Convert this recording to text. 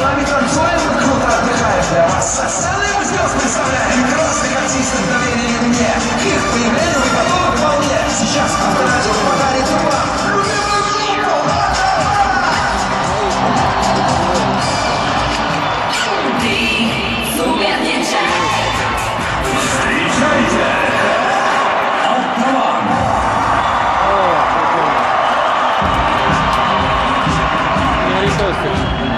нами танцуем, мы круто отдыхаем для вас. Со сцены мы звезд представляем, красных артистов доверили мне. К их появлению мы готовы вполне. Сейчас авторадио подарит вам любимую группу. Ты супер диджей. Встречайте! Алтаван! Не рисуйся.